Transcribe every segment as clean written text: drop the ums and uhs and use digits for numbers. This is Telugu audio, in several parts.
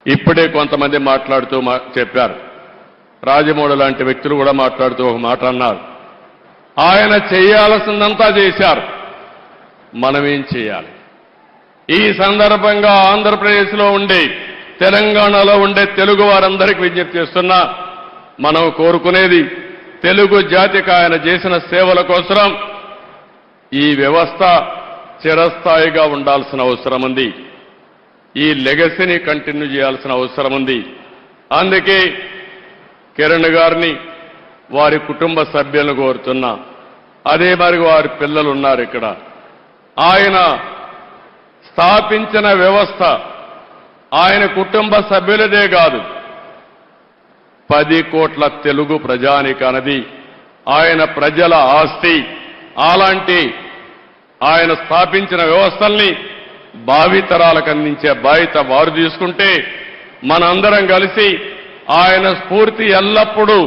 ఇప్పుడే కొంతమంది మాట్లాడుతూ చెప్పారు. రాజమౌళి లాంటి వ్యక్తులు కూడా మాట్లాడుతూ ఒక మాట అన్నారు. ఆయన చేయాల్సిందంతా చేశారు, మనమేం చేయాలి? ఈ సందర్భంగా ఆంధ్రప్రదేశ్లో ఉండే, తెలంగాణలో ఉండే తెలుగు వారందరికీ విజ్ఞప్తి చేస్తున్నా, మనం కోరుకునేది తెలుగు జాతికి ఆయన చేసిన సేవల కోసం ఈ వ్యవస్థ చిరస్థాయిగా ఉండాల్సిన అవసరం ఉంది. ఈ లెగసీని కంటిన్యూ చేయాల్సిన అవసరం ఉంది. అందుకే కిరణ్ గారిని, వారి కుటుంబ సభ్యులను కోరుతున్నా. అదే మరి వారి పిల్లలు ఉన్నారు ఇక్కడ. ఆయన స్థాపించిన వ్యవస్థ ఆయన కుటుంబ సభ్యులదే కాదు, 10 కోట్ల తెలుగు ప్రజానికన్నది ఆయన ప్రజల ఆస్తి. అలాంటి ఆయన స్థాపించిన వ్యవస్థల్ని భావితరాలకు అందించే బాధ్యత వారు తీసుకుంటే, మనందరం కలిసి ఆయన స్ఫూర్తి ఎల్లప్పుడూ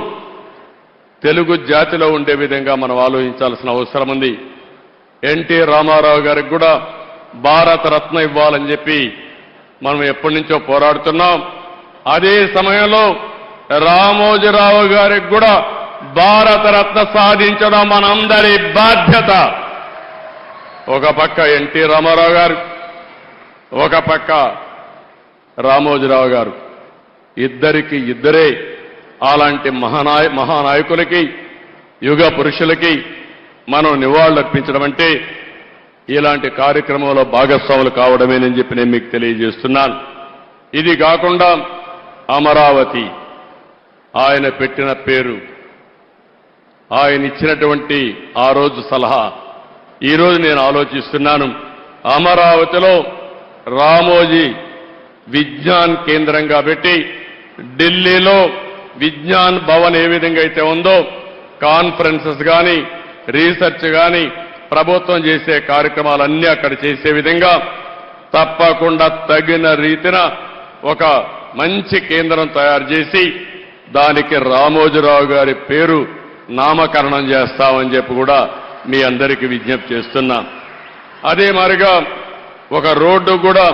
తెలుగు జాతిలో ఉండే విధంగా మనం ఆలోచించాల్సిన అవసరం ఉంది. ఎన్టీ రామారావు గారికి కూడా భారతరత్న ఇవ్వాలని చెప్పి మనం ఎప్పటి నుంచో పోరాడుతున్నాం. అదే సమయంలో రామోజీరావు గారికి కూడా భారతరత్న సాధించడం మనందరి బాధ్యత. ఒక పక్క ఎన్టీ రామారావు గారు, ఒక పక్క రామోజీరావు గారు, ఇద్దరికి ఇద్దరే అలాంటి మహానాయకులకి, యుగ పురుషులకి మనం నివాళులర్పించడం అంటే ఇలాంటి కార్యక్రమంలో భాగస్వాములు కావడమేనని చెప్పి నేను మీకు తెలియజేస్తున్నాను. ఇది కాకుండా అమరావతి ఆయన పెట్టిన పేరు, ఆయన ఇచ్చినటువంటి ఆ రోజు సలహా, ఈరోజు నేను ఆలోచిస్తున్నాను. అమరావతిలో రామోజీ విజ్ఞాన్ కేంద్రంగా పెట్టి, ఢిల్లీలో విజ్ఞాన్ భవన్ ఏ విధంగా అయితే ఉందో, కాన్ఫరెన్సెస్ కానీ, రీసెర్చ్ కానీ, ప్రభుత్వం చేసే కార్యక్రమాలన్నీ అక్కడ చేసే విధంగా తప్పకుండా తగిన రీతిన ఒక మంచి కేంద్రం తయారు చేసి దానికి రామోజీరావు గారి పేరు నామకరణం చేస్తామని చెప్పి కూడా మీ అందరికీ విజ్ఞప్తి చేస్తున్నా. అదే మాదిరిగా ఒక రోడ్డు కూడా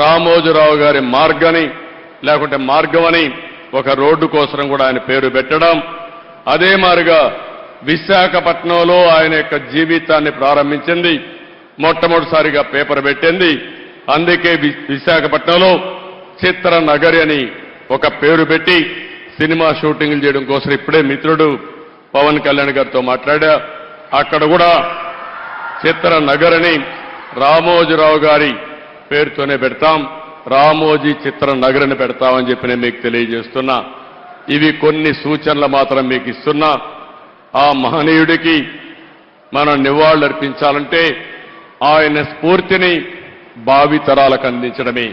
రామోజీరావు గారి మార్గని, లేకుంటే మార్గమని ఒక రోడ్డు కోసం కూడా ఆయన పేరు పెట్టడం. అదే మాదిరిగా విశాఖపట్నంలో ఆయన యొక్క జీవితాన్ని ప్రారంభించింది, మొట్టమొదటిసారిగా పేపర్ పెట్టింది. అందుకే విశాఖపట్నంలో చిత్ర నగరి అని ఒక పేరు పెట్టి సినిమా షూటింగ్లు చేయడం కోసం ఇప్పుడే మిత్రుడు పవన్ కళ్యాణ్ గారితో మాట్లాడా. అక్కడ కూడా చిత్ర నగరిని రామోజీరావు గారి పేరుతోనే పెడతాం, రామోజీ చిత్ర నగరిని పెడతామని చెప్పి నేను మీకు తెలియజేస్తున్నా. ఇవి కొన్ని సూచనలు మాత్రం మీకు ఇస్తున్నా. ఆ మహనీయుడికి మనం నివాళులర్పించాలంటే ఆయన స్ఫూర్తిని భావితరాలకు అందించడమే.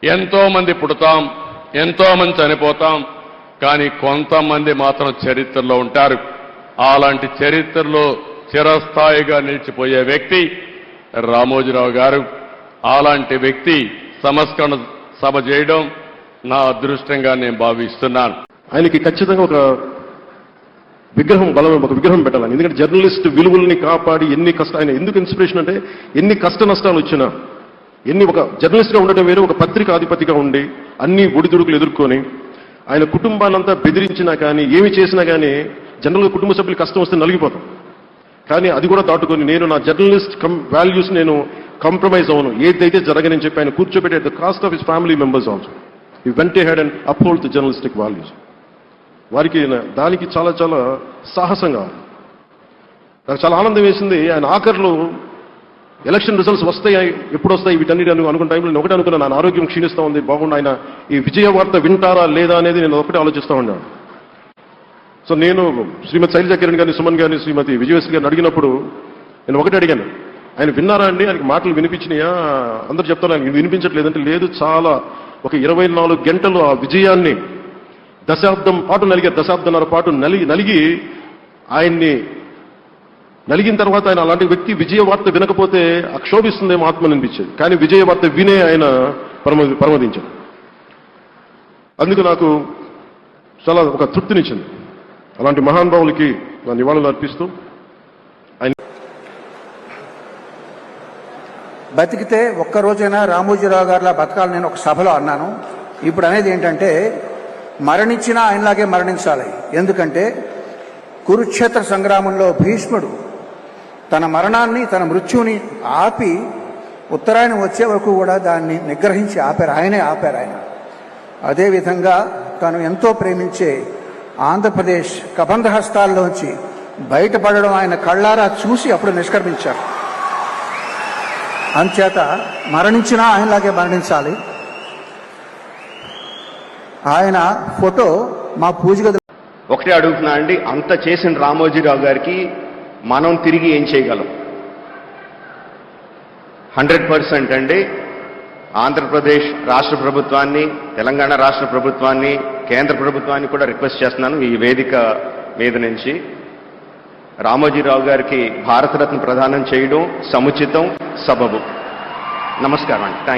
ఎంతో మంది పుడతాం, ఎంతో మంది చనిపోతాం, కానీ కొంతమంది మాత్రం చరిత్రలో ఉంటారు. అలాంటి చరిత్రలో చిరస్థాయిగా నిలిచిపోయే వ్యక్తి రామోజీరావు గారు. అలాంటి వ్యక్తి సంస్కరణ సభ చేయడం నా అదృష్టంగా నేను భావిస్తున్నాను. ఆయనకి ఖచ్చితంగా ఒక విగ్రహం పెట్టాలని. ఎందుకంటే జర్నలిస్ట్ విలువల్ని కాపాడి ఎన్ని ఆయన ఎందుకు ఇన్స్పిరేషన్ అంటే, ఎన్ని కష్ట నష్టాలు వచ్చినా, ఒక జర్నలిస్ట్గా ఉండటం వేరే, ఒక పత్రిక అధిపతిగా ఉండి అన్ని ఒడిదుడుకులు ఎదుర్కొని ఆయన కుటుంబాన్నంతా బెదిరించినా కానీ, ఏమి చేసినా కానీ జనరల్గా కుటుంబ సభ్యులు కష్టం వస్తే నలిగిపోతాం. కానీ అది కూడా దాటుకొని నేను నా జర్నలిస్ట్ వాల్యూస్ నేను కాంప్రమైజ్ అవ్వను, ఏదైతే జరగనని చెప్పి ఆయన కూర్చోబెట్టి at the cost of his family members also he went head and uphold the journalistic values. వారికి దానికి చాలా చాలా సాహసంగా నాకు చాలా ఆనందం వేసింది. ఆయన ఆఖరిలో ఎలక్షన్ రిజల్ట్స్ వస్తాయి, ఎప్పుడు వస్తాయి వీటన్నిటి అనుకున్న టైంలో నేను ఒకటే అనుకున్నాను, నా ఆరోగ్యం క్షీణిస్తూ ఉంది, బాగుండు, ఆయన ఈ విజయ వార్త వింటారా లేదా అనేది నేను ఒకటే ఆలోచిస్తూ ఉన్నాను. సో నేను శ్రీమతి శైలజా కిరణ్ గారిని, సుమన్ గారిని, శ్రీమతి విజయశ్రీ గారిని అడిగినప్పుడు నేను ఒకటే అడిగాను, ఆయన విన్నారా అండి, ఆయనకి మాటలు వినిపించినాయా? అందరూ చెప్తారు ఆయనకి వినిపించట్లేదంటే, లేదు, చాలా ఒక 24 గంటలు ఆ విజయాన్ని దశాబ్దం పాటు దశాబ్దన్నర పాటు నలిగి ఆయన్ని నలిగిన తర్వాత ఆయన అలాంటి వ్యక్తి విజయ వార్త వినకపోతే అక్షోభిస్తుందేమో ఆత్మని అనిపించేది. కానీ విజయ వార్త వినే ఆయన పరమదించాడు. అందుకు నాకు చాలా ఒక తృప్తినిచ్చింది. అలాంటి మహానుభావులకి నివాళులు అర్పిస్తూ ఆయన బతికితే ఒక్కరోజైనా రామోజీరావు గారిలా బతకాలని నేను ఒక సభలో అన్నాను. ఇప్పుడు అనేది ఏంటంటే మరణించినా ఆయనలాగే మరణించాలి. ఎందుకంటే కురుక్షేత్ర సంగ్రామంలో భీష్ముడు తన మరణాన్ని, తన మృత్యువుని ఆపి ఉత్తరాయణం వచ్చే వరకు కూడా దాన్ని నిగ్రహించి ఆపారు. ఆయన అదేవిధంగా తను ఎంతో ప్రేమించే ఆంధ్రప్రదేశ్ కబంధ హస్తాల్లోంచి బయటపడడం ఆయన కళ్ళారా చూసి అప్పుడు నిష్క్రమించారు. అంచేత మరణించినా ఆయనలాగే మరణించాలి. ఆయన ఫోటో మా పూజ గది. ఒకటే అడుగుతున్నా అండి, అంత చేసిన రామోజీరావు గారికి మనం తిరిగి ఏం చేయగలం? 100% అండి. ఆంధ్రప్రదేశ్ రాష్ట్ర ప్రభుత్వాన్ని, తెలంగాణ రాష్ట్ర ప్రభుత్వాన్ని, కేంద్ర ప్రభుత్వాన్ని కూడా రిక్వెస్ట్ చేస్తున్నాను ఈ వేదిక మీద నుంచి, రామోజీరావు గారికి భారతరత్న ప్రదానం చేయడం సముచితం, సబబు. నమస్కారం అండి. థ్యాంక్